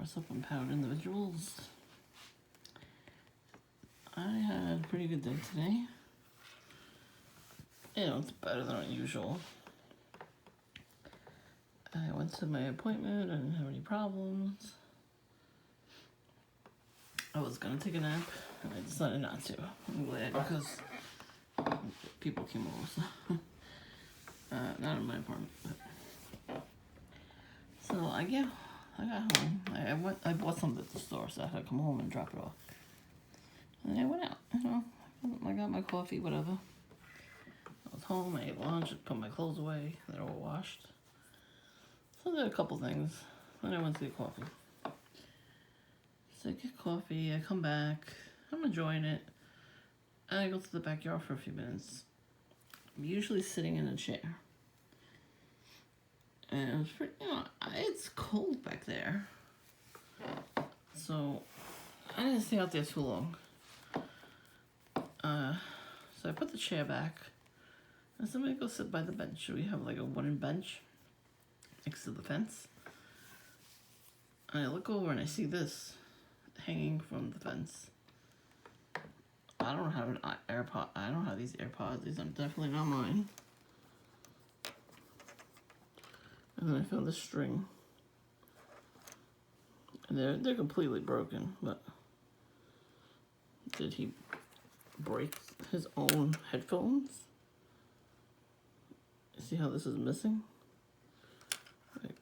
What's up, empowered individuals? I had a pretty good day today. You know, it's better than usual. I went to my appointment, I didn't have any problems. I was gonna take a nap, and I decided not to. I'm glad, because people came over, so. Not in my apartment, but. So, I got home. I bought something at the store, so I had to come home and drop it off. And I went out, you know. I got my coffee, whatever. I was home, I ate lunch, put my clothes away, they're all washed. So I did a couple things. Then I went to get coffee. So I get coffee, I come back, I'm enjoying it. And I go to the backyard for a few minutes. I'm usually sitting in a chair. And it was pretty, you know, it's cold back there. So I didn't stay out there too long. So I put the chair back. And somebody go sit by the bench. We have like a wooden bench next to the fence. And I look over and I see this hanging from the fence. I don't have an AirPod. I don't have these AirPods. These are definitely not mine. And then I found this string. And they're completely broken, but did he break his own headphones? See how this is missing? Like,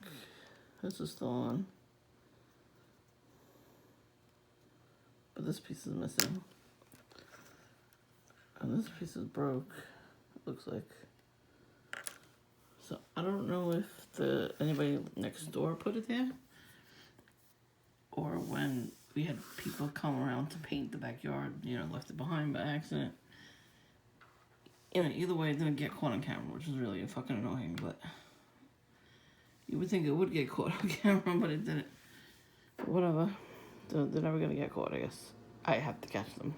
this is still on. But this piece is missing. And this piece is broke, it looks like. So I don't know if anybody next door put it there, or when we had people come around to paint the backyard, you know, left it behind by accident. You know, either way, it didn't get caught on camera, which is really fucking annoying, but you would think it would get caught on camera, but it didn't. But whatever. They're never gonna get caught, I guess. I have to catch them.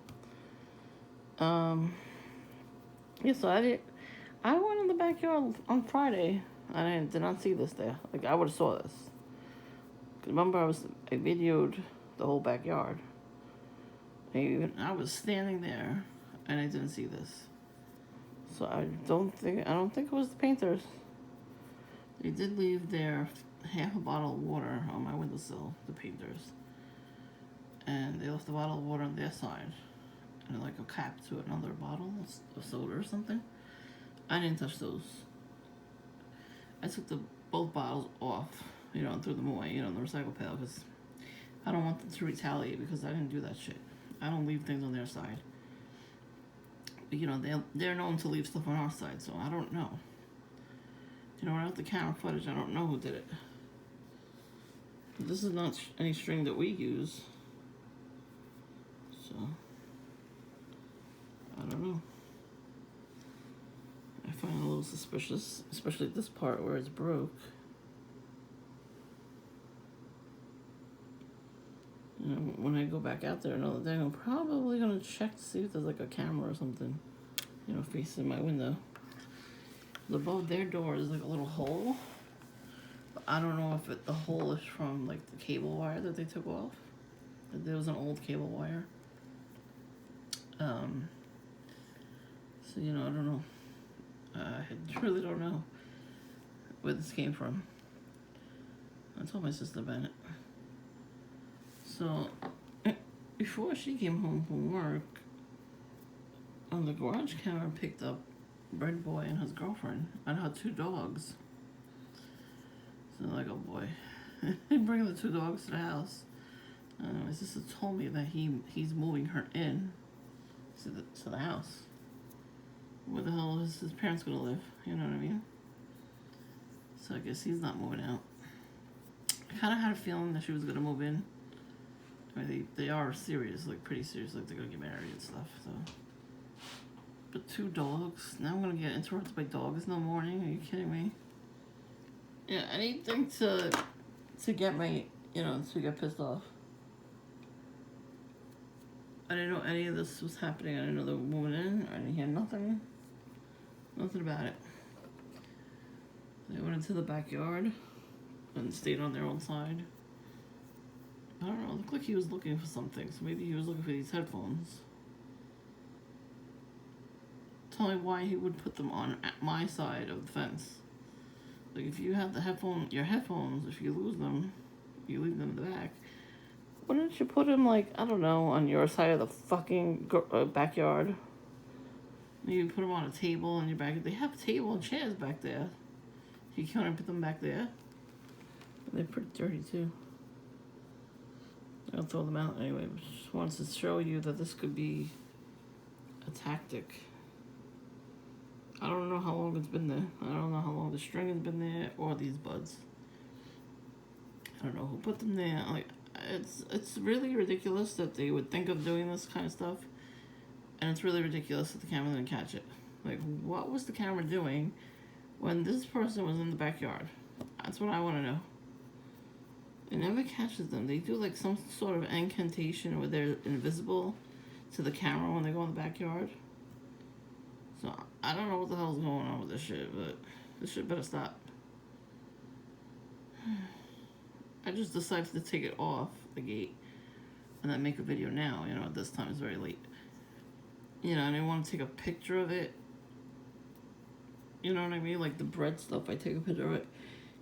Yeah, so I went in the backyard on Friday, and I did not see this there. Like, I would have saw this. Remember, I videoed the whole backyard. I was standing there, and I didn't see this. So I don't think it was the painters. They did leave their half a bottle of water on my windowsill, the painters. And they left the bottle of water on their side. And like a cap to another bottle of soda or something. I didn't touch those. I took both bottles off, you know, and threw them away, you know, in the recycle pail, because I don't want them to retaliate, because I didn't do that shit. I don't leave things on their side. But, you know, they're known to leave stuff on our side, so I don't know. You know, without the camera footage, I don't know who did it. But this is not any string that we use. So, I don't know. I find it a little suspicious, especially this part where it's broke. You know, when I go back out there another day, I'm probably gonna check to see if there's like a camera or something, you know, facing my window. Above their door is like a little hole. But I don't know if the hole is from like the cable wire that they took off. There was an old cable wire. So, you know, I don't know. I really don't know where this came from. I told my sister about it. So, before she came home from work, the garage camera picked up Red Boy and his girlfriend and her 2 dogs. So, like, oh boy. They bring the 2 dogs to the house. My sister told me that he's moving her in to the house. Where the hell is his parents gonna live? You know what I mean? So I guess he's not moving out. I kind of had a feeling that she was gonna move in. I mean, they are serious, like pretty serious, like they're gonna get married and stuff. So, but 2 dogs. Now I'm gonna get interrupted by dogs in the morning. Are you kidding me? Yeah, anything to get me, you know, to get pissed off. I didn't know any of this was happening. I didn't know they were moving in. I didn't hear nothing. Nothing about it. They went into the backyard and stayed on their own side. it looked like he was looking for something, so maybe he was looking for these headphones. Tell me why he would put them on at my side of the fence. Like, if you have your headphones, if you lose them, you leave them in the back. Why don't you put them, like, I don't know, on your side of the fucking backyard? You put them on a table in your back. They have a table and chairs back there. You can't put them back there. They're pretty dirty, too. I'll throw them out anyway. Just wants to show you that this could be a tactic. I don't know how long it's been there. I don't know how long the string has been there or these buds. I don't know who put them there. Like, it's really ridiculous that they would think of doing this kind of stuff, and it's really ridiculous that the camera didn't catch it. Like, what was the camera doing when this person was in the backyard? That's what I want to know. It never catches them. They do like some sort of incantation where they're invisible to the camera when they go in the backyard. So I don't know what the hell's going on with this shit, but this shit better stop. I just decided to take it off the gate and then make a video now. You know, at this time it's very late. You know, and I want to take a picture of it. You know what I mean? Like the bread stuff, I take a picture of it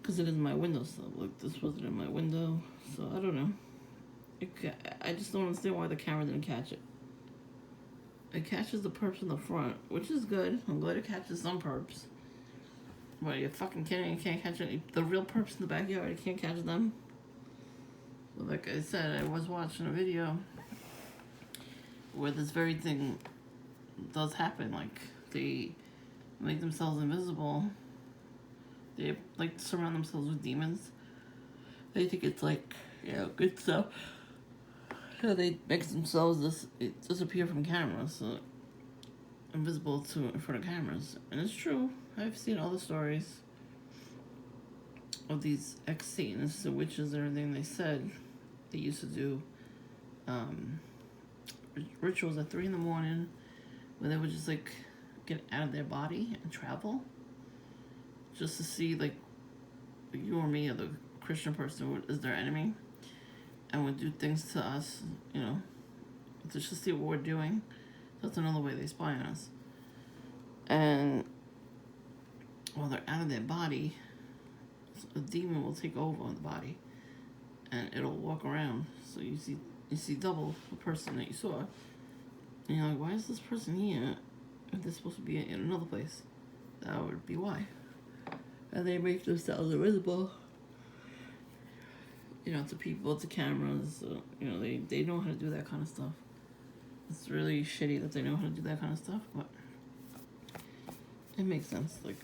because it is my window stuff. Like this wasn't in my window, so I don't know. I just don't understand why the camera didn't catch it. It catches the perps in the front, which is good. I'm glad it catches some perps. But you're fucking kidding? You can't catch the real perps in the backyard. You can't catch them. But like I said, I was watching a video where this very thing does happen. Like they make themselves invisible. They like surround themselves with demons. They think it's like, you know, good stuff. So they make themselves disappear from cameras, so invisible in front of cameras. And it's true. I've seen all the stories of these ex-Satanists and witches and everything. They said they used to do rituals at 3 a.m. where they would just like get out of their body and travel just to see like you or me or the Christian person is their enemy and would do things to us, you know, just to see what we're doing. That's another way they spy on us. And while they're out of their body, a demon will take over the body and it'll walk around. So you see double the person that you saw. And you're like, why is this person here if they're supposed to be in another place? That would be why. And they make themselves invisible, you know, to people, to cameras. You know, they know how to do that kind of stuff. It's really shitty that they know how to do that kind of stuff, but it makes sense. Like,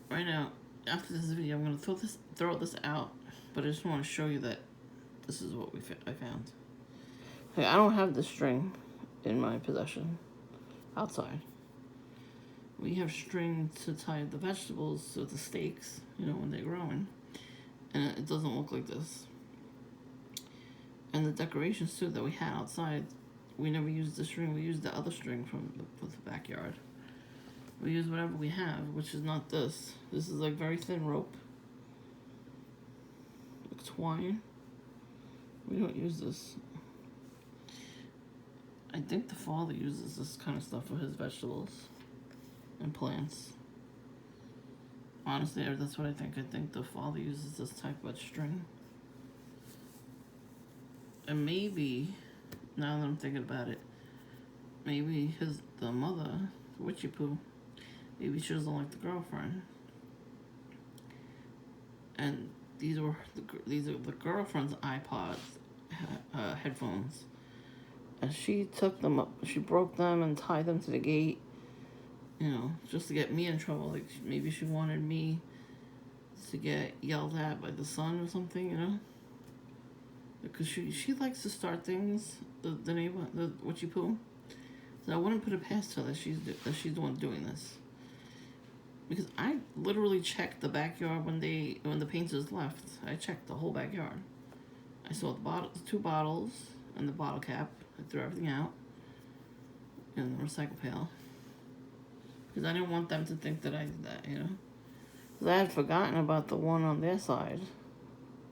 right now, after this video, I'm gonna throw this out, but I just want to show you that this is what I found. Okay, I don't have the string in my possession outside. We have string to tie the vegetables to the stakes, you know, when they're growing, and it doesn't look like this. And the decorations too that we had outside, we never used the string. We used the other string from the backyard. We use whatever we have, which is not this. This is like very thin rope, like twine. We don't use this. I think the father uses this kind of stuff for his vegetables and plants. Honestly, that's what I think. I think the father uses this type of string. And maybe, now that I'm thinking about it, maybe the mother, Witchy Poo, maybe she doesn't like the girlfriend. And these are the girlfriend's iPods, headphones. And she took them up, she broke them and tied them to the gate, you know, just to get me in trouble. Like, maybe she wanted me to get yelled at by the son or something, you know? Because she likes to start things, the neighbor, the Witchy Poo. So I wouldn't put it past her that she's the one doing this. Because I literally checked the backyard when the painters left. I checked the whole backyard. I saw the 2 bottles and the bottle cap. I threw everything out in the recycle pail. Because I didn't want them to think that I did that, you know? Because I had forgotten about the one on their side.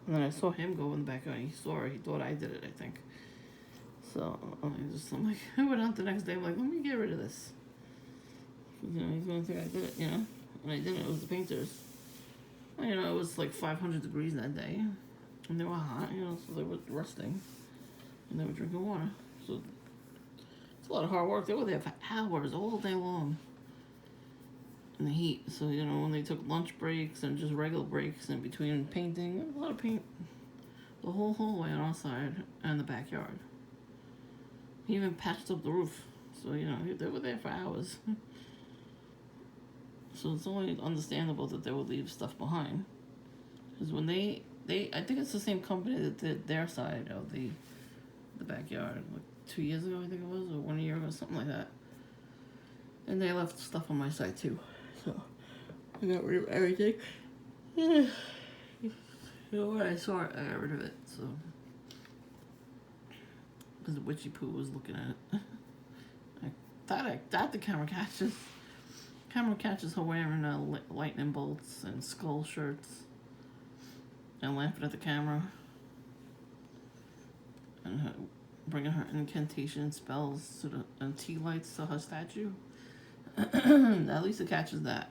And then I saw him go in the backyard. He saw her. He thought I did it, I think. So I'm like, I went out the next day. I'm like, let me get rid of this. You know, he's gonna think I did it. You know, and I didn't. It was the painters. Well, you know, it was like 500 degrees that day, and they were hot. You know, so they were rusting, and they were drinking water. So it's a lot of hard work. They were there for hours, all day long, in the heat. So you know, when they took lunch breaks and just regular breaks in between painting, there was a lot of paint. The whole hallway on our side and the backyard. He even patched up the roof. So, you know, they were there for hours. So it's only understandable that they would leave stuff behind. Because when they I think it's the same company that did their side of the backyard, like 2 years ago, I think it was, or 1 year ago, something like that. And they left stuff on my side too. So I got rid of everything. You know, when I saw it, I got rid of it. So because the Witchy Poo was looking at it. I thought the camera catches. Camera catches her wearing lightning bolts and skull shirts and laughing at the camera and her, bringing her incantation spells to and tea lights to her statue. At least it catches that.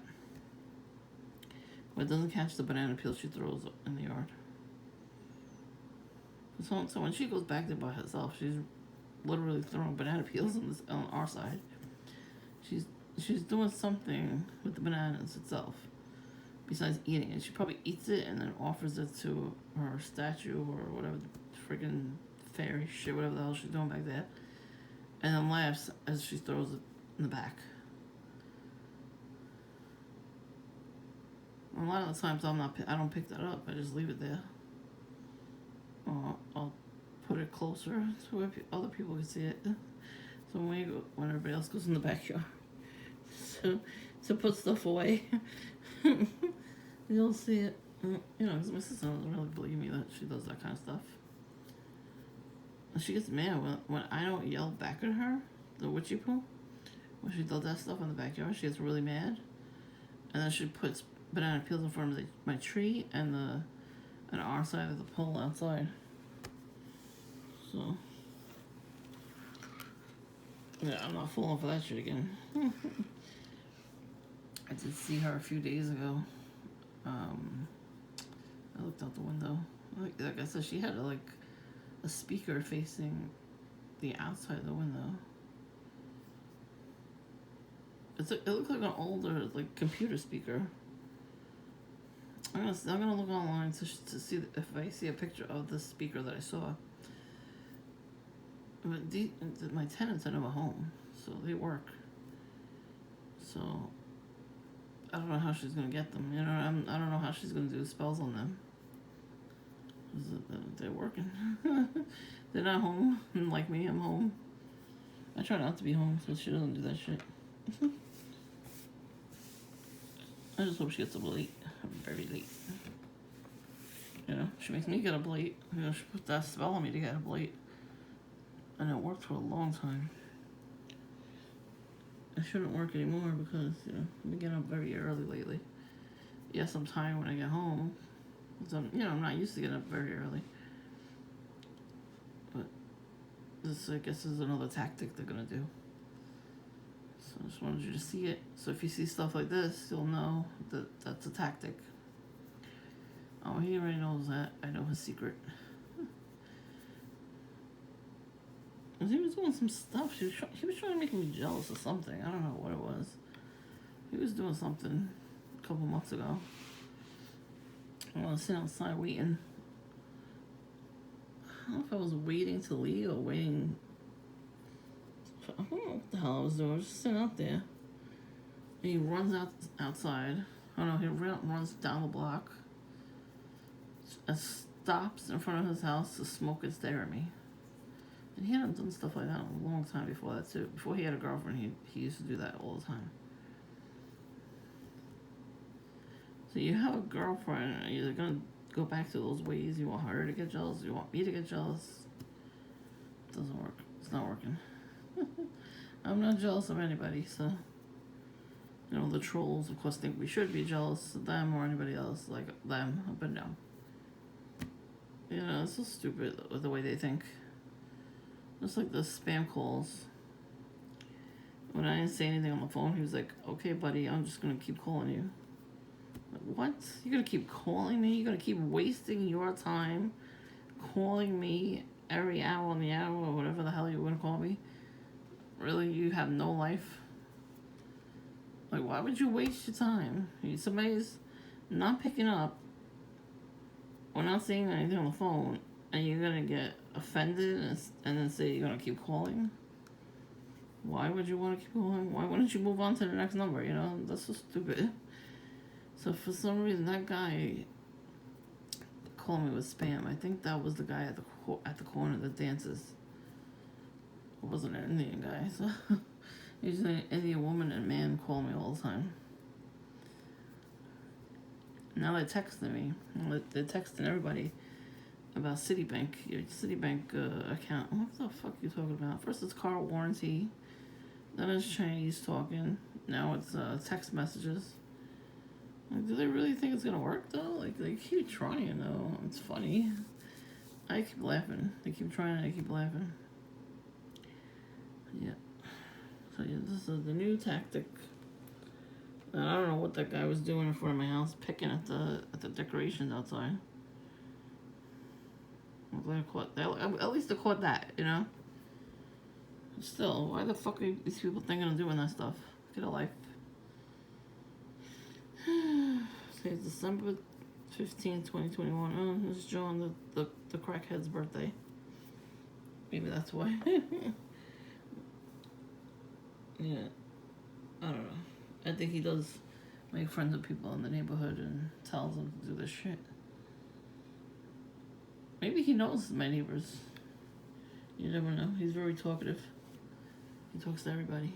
But it doesn't catch the banana peel she throws in the yard. So when she goes back there by herself, she's literally throwing banana peels on our side. She's doing something with the bananas itself, besides eating it. She probably eats it and then offers it to her statue or whatever the friggin' fairy shit, whatever the hell she's doing back there, and then laughs as she throws it in the back. A lot of the times I don't pick that up. I just leave it there. I'll put it closer to where other people can see it. So when everybody else goes in the backyard, so to put stuff away, you'll see it. You know, because my sister doesn't really believe me that she does that kind of stuff. And she gets mad when I don't yell back at her, the Witchy Poo. When she does that stuff in the backyard, she gets really mad. And then she puts banana peels in front of my tree and our side of the pole outside. So, yeah, I'm not falling for that shit again. I did see her a few days ago. I looked out the window. Like I said, she had a speaker facing the outside of the window. It looked like an older computer speaker. I'm gonna look online to see if I see a picture of the speaker that I saw. But my tenants are never home, so they work. So I don't know how she's gonna get them. You know, I don't know how she's gonna do spells on them. They're working. They're not home. Like me, I'm home. I try not to be home so she doesn't do that shit. I just hope she gets up late. Very late. You know, she makes me get up late. You know, she put that spell on me to get up late. And it worked for a long time. I shouldn't work anymore because, you know, I've been getting up very early lately. Yes, I'm tired when I get home. Because I'm not used to getting up very early. But this, I guess, is another tactic they're going to do. So I just wanted you to see it. So if you see stuff like this, you'll know that that's a tactic. Oh, he already knows that. I know his secret. He was doing some stuff. He was trying to make me jealous of something. I don't know what it was. He was doing something a couple months ago. I was sitting outside waiting. I don't know if I was waiting to leave or waiting. I don't know what the hell I was doing. I was just sitting out there. And he runs outside. Oh no, he runs down the block. And stops in front of his house to smoke and stare at me. And he hadn't done stuff like that in a long time before that too. Before he had a girlfriend, he used to do that all the time. So you have a girlfriend, you're gonna go back to those ways. You want her to get jealous, you want me to get jealous. It doesn't work. It's not working. I'm not jealous of anybody, so you know, the trolls of course think we should be jealous of them or anybody else like them, but no. You know, it's so stupid with the way they think. Just like the spam calls. When I didn't say anything on the phone, he was like, "Okay, buddy, I'm just gonna keep calling you." Like, what? You're gonna keep calling me? You're gonna keep wasting your time calling me every hour on the hour or whatever the hell you're gonna call me? Really? You have no life? Like, why would you waste your time? Somebody's not picking up or not saying anything on the phone, and you're gonna get offended and then say you're gonna keep calling? Why would you want to keep calling? Why wouldn't you move on to the next number? You know, that's so stupid. So for some reason, that guy called me with spam. I think that was the guy at the corner that dances. It wasn't an Indian guy, so usually an Indian woman and man call me all the time. Now they're texting me. They're texting everybody about Citibank, your Citibank account. What the fuck are you talking about? First it's car warranty, then it's Chinese talking. Now it's text messages. Like, do they really think it's gonna work though? Like, they keep trying though. It's funny. I keep laughing. They keep trying and I keep laughing. Yeah. So yeah, this is the new tactic. And I don't know what that guy was doing in front of my house, picking at the decorations outside. I'm glad I caught that. At least I caught that, you know. Still, why the fuck are these people thinking of doing that stuff? Get a life. Today's December 15th, 2021. Oh, it's John, the crackhead's birthday. Maybe that's why. Yeah. I don't know. I think he does make friends with people in the neighborhood and tells them to do this shit. Maybe he knows my neighbors. You never know. He's very talkative. He talks to everybody.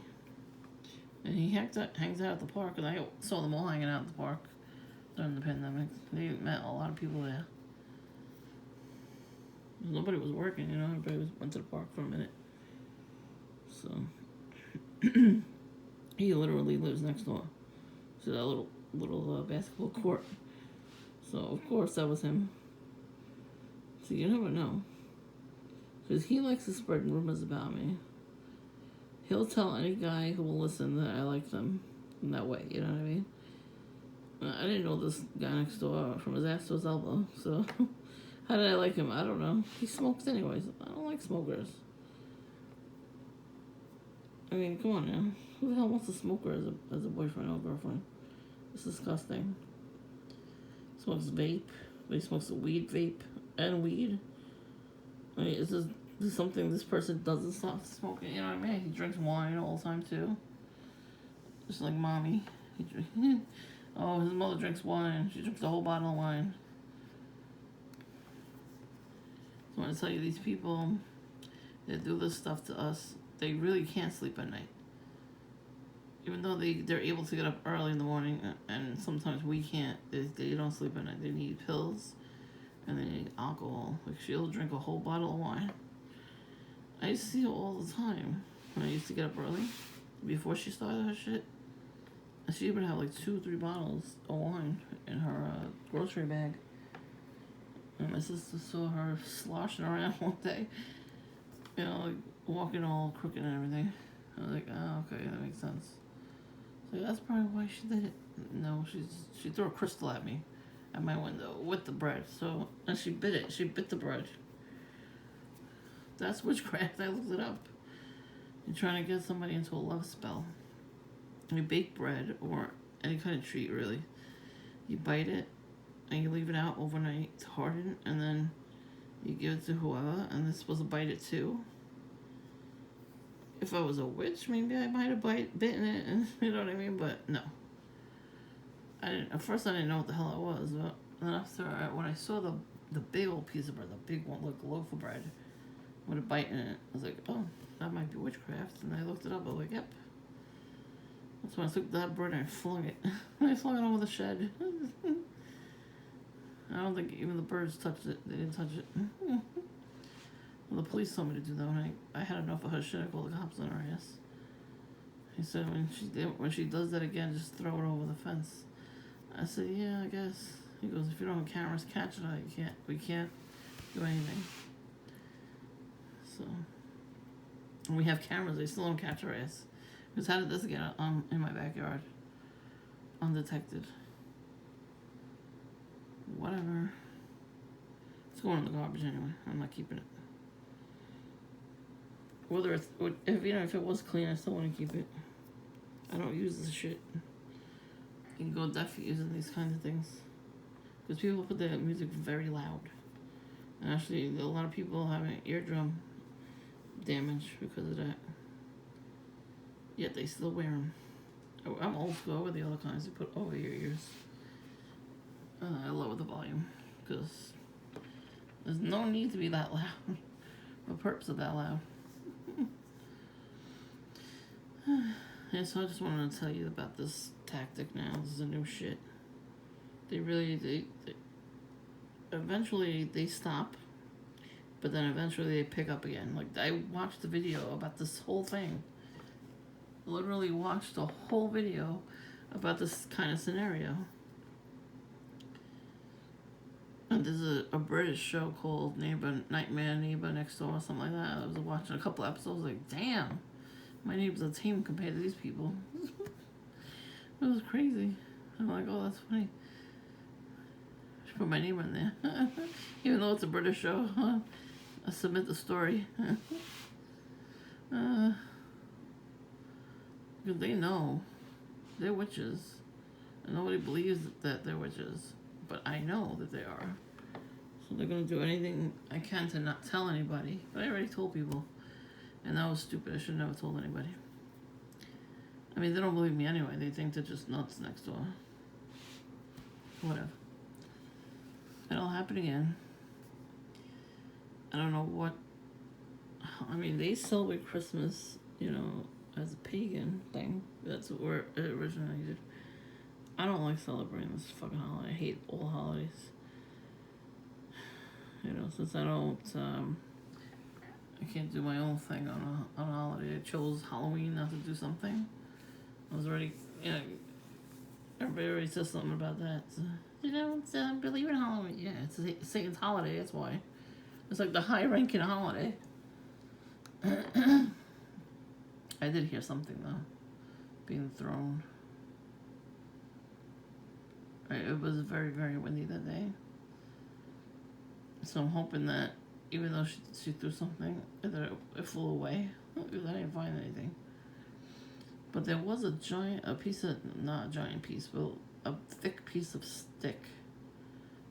And he hangs out at the park, and I saw them all hanging out at the park during the pandemic. They met a lot of people there. Nobody was working, you know. Everybody went to the park for a minute. So he literally lives next door to that little basketball court. So of course that was him. So you never know, because he likes to spread rumors about me. He'll tell any guy who will listen that I like them in that way. You know what I mean? I didn't know this guy next door from his ass to his elbow. So how did I like him? I don't know. He smokes anyways. I don't like smokers. I mean, come on now. Who the hell wants a smoker as a boyfriend or girlfriend? It's disgusting. Smokes vape. But he smokes a weed vape and weed. I mean, is this something this person doesn't stop smoking? You know what I mean? He drinks wine all the time too. Just like mommy. Oh, his mother drinks wine. She drinks a whole bottle of wine. So I want to tell you, these people that do this stuff to us, they really can't sleep at night. Even though they're able to get up early in the morning, and sometimes we can't. They don't sleep at night. They need pills, and they need alcohol. Like, she'll drink a whole bottle of wine. I used to see her all the time when I used to get up early, before she started her shit. And she would have like 2-3 bottles of wine in her grocery bag. And my sister saw her sloshing around one day, you know, like walking all crooked and everything. I was like, oh, okay, that makes sense. So that's probably why she did it. No, she threw a crystal at me, at my window with the bread. So, and she bit it. She bit the bread. That's witchcraft. I looked it up. You're trying to get somebody into a love spell. You bake bread or any kind of treat, really. You bite it and you leave it out overnight to harden, and then you give it to whoever, and they're supposed to bite it too. If I was a witch, maybe I might have bitten it, and you know what I mean? But no. At first I didn't know what the hell it was, but then after, when I saw the big old piece of bread, the big one, like a loaf of bread, with a bite in it, I was like, oh, that might be witchcraft. And I looked it up, I was like, yep. That's when I took that bread and I flung it. I flung it over the shed. I don't think even the birds touched it. They didn't touch it. Well, the police told me to do that. When I had enough of her shit, I called the cops on her ass. He said when she does that again, just throw it over the fence. I said, yeah, I guess. He goes, if you don't have cameras catching it, we can't do anything. So, and we have cameras. They still don't catch our ass. Because how did this get in my backyard? Undetected. Whatever. It's going in the garbage anyway. I'm not keeping it. Whether it's, if it was clean, I still want to keep it. I don't use this shit. You can go deaf using these kinds of things. Because people put their music very loud. And actually, a lot of people having eardrum damage because of that. Yet they still wear them. I'm old school with the other kinds you put over your ears. I lower the volume because there's no need to be that loud. The perps are that loud. Yeah, so I just wanted to tell you about this tactic now. This is a new shit. They eventually they stop, but then eventually they pick up again. Like, I watched the video about this whole thing. Literally watched the whole video about this kind of scenario. And there's a British show called Nightmare Neighbor Next Door or something like that. I was watching a couple episodes, like, damn, my neighbor's a tame compared to these people. It was crazy. I'm like, oh, that's funny. I should put my name in there. Even though it's a British show, I submit the story. Because they know they're witches. And nobody believes that they're witches. But I know that they are. So they're going to do anything I can to not tell anybody. But I already told people. And that was stupid. I should have never told anybody. I mean, they don't believe me anyway. They think they're just nuts next door. Whatever. It'll happen again. I don't know what... I mean, they celebrate Christmas, you know, as a pagan thing. That's where it originated. I don't like celebrating this fucking holiday. I hate all holidays. You know, since I don't... I can't do my own thing on a holiday. I chose Halloween not to do something. I was already, you know, everybody already says something about that. So, you don't believe in Halloween. Yeah, it's Satan's holiday, that's why. It's like the high-ranking holiday. I did hear something, though, being thrown. It was very, very windy that day. So I'm hoping that even though she threw something, that it flew away. Because I didn't find anything. But there was not a giant piece, but a thick piece of stick.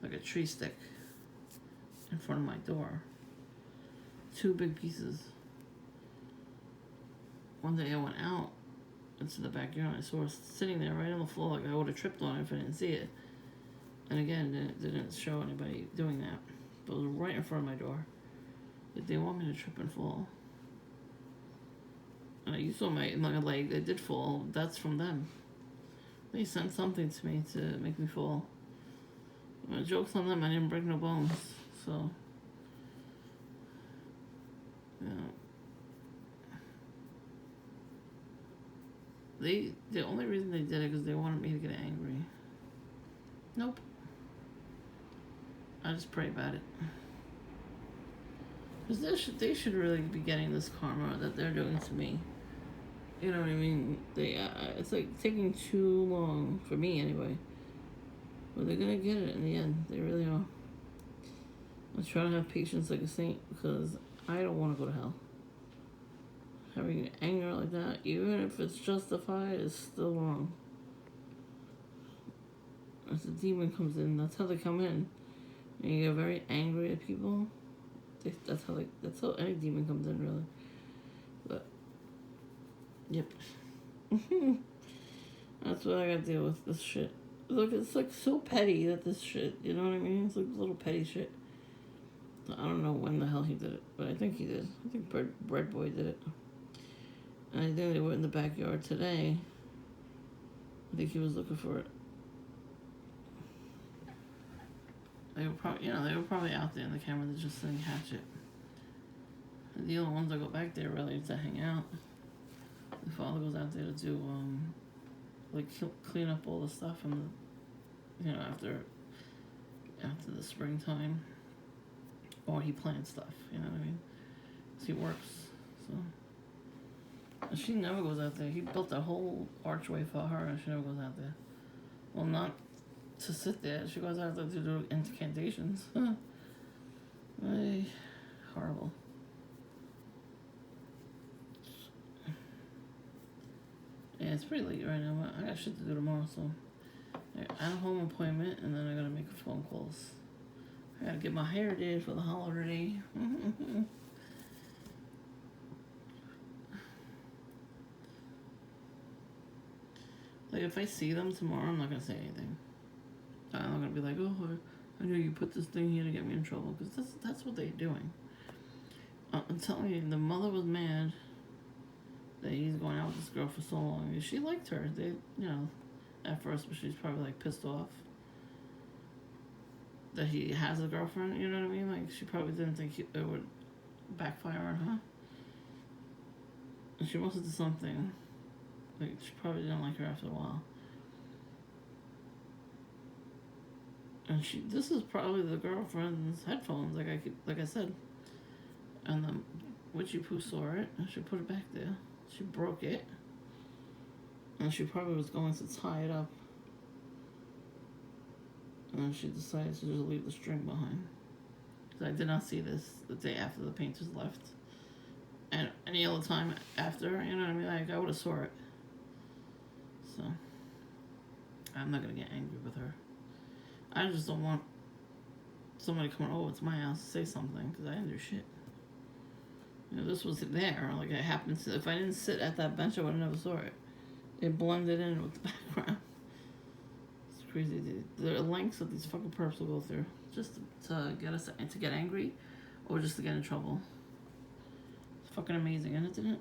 Like a tree stick. In front of my door. 2 big pieces. One day I went out into the backyard and I saw it sitting there right on the floor, like I would have tripped on it if I didn't see it. And again, didn't show anybody doing that. But it was right in front of my door. If they want me to trip and fall. You saw my leg, it did fall. That's from them. They sent something to me to make me fall. Joke's on them, I didn't break no bones. So, yeah. The only reason they did it is they wanted me to get angry. Nope. I just pray about it. Because they should really be getting this karma that they're doing to me. You know what I mean? It's like taking too long, for me anyway. But they're gonna get it in the end. They really are. I try to have patience like a saint because I don't want to go to hell. Having anger like that, even if it's justified, is still wrong. As the demon comes in, that's how they come in. And you get very angry at people. That's how any demon comes in, really. But yep. That's what I gotta deal with, this shit. Look, it's like so petty that this shit, you know what I mean? It's like little petty shit. I don't know when the hell he did it, but I think he did. I think Bread Boy did it. And I think they were in the backyard today. I think he was looking for it. They were probably out there in the camera. They just didn't catch it. And the only ones that go back there really to hang out. The father goes out there to do clean up all the stuff and after the springtime. or he plans stuff. You know what I mean? So he works. So and she never goes out there. He built a whole archway for her, and she never goes out there. Well, not to sit there. She goes out there to do incantations. Ay, horrible. Yeah, it's pretty late right now. I got shit to do tomorrow, so I have a home appointment, and then I gotta make phone calls. I gotta get my hair did for the holiday. Like, if I see them tomorrow, I'm not gonna say anything. I'm not gonna be like, oh, I know you put this thing here to get me in trouble, because that's what they're doing. I'm telling you, the mother was mad that he's going out with this girl for so long. She liked her. They, at first, but she's probably like pissed off that he has a girlfriend. You know what I mean? Like, she probably didn't think it would backfire on her. And she must have did something. Like, she probably didn't like her after a while. And this is probably the girlfriend's headphones, like I said. And the Witchy Poo saw it, and she put it back there. She broke it, and she probably was going to tie it up. And then she decided to just leave the string behind. Because I did not see this the day after the painters left. And any other time after, you know what I mean? Like, I would have saw it. So, I'm not going to get angry with her. I just don't want somebody coming over to my house to say something, because I didn't do shit. This was there. Like, it happened to, if I didn't sit at that bench, I would have never saw it. It blended in with the background. It's crazy. The lengths that these fucking perps will go through just to get us to get angry, or just to get in trouble. It's fucking amazing, isn't it?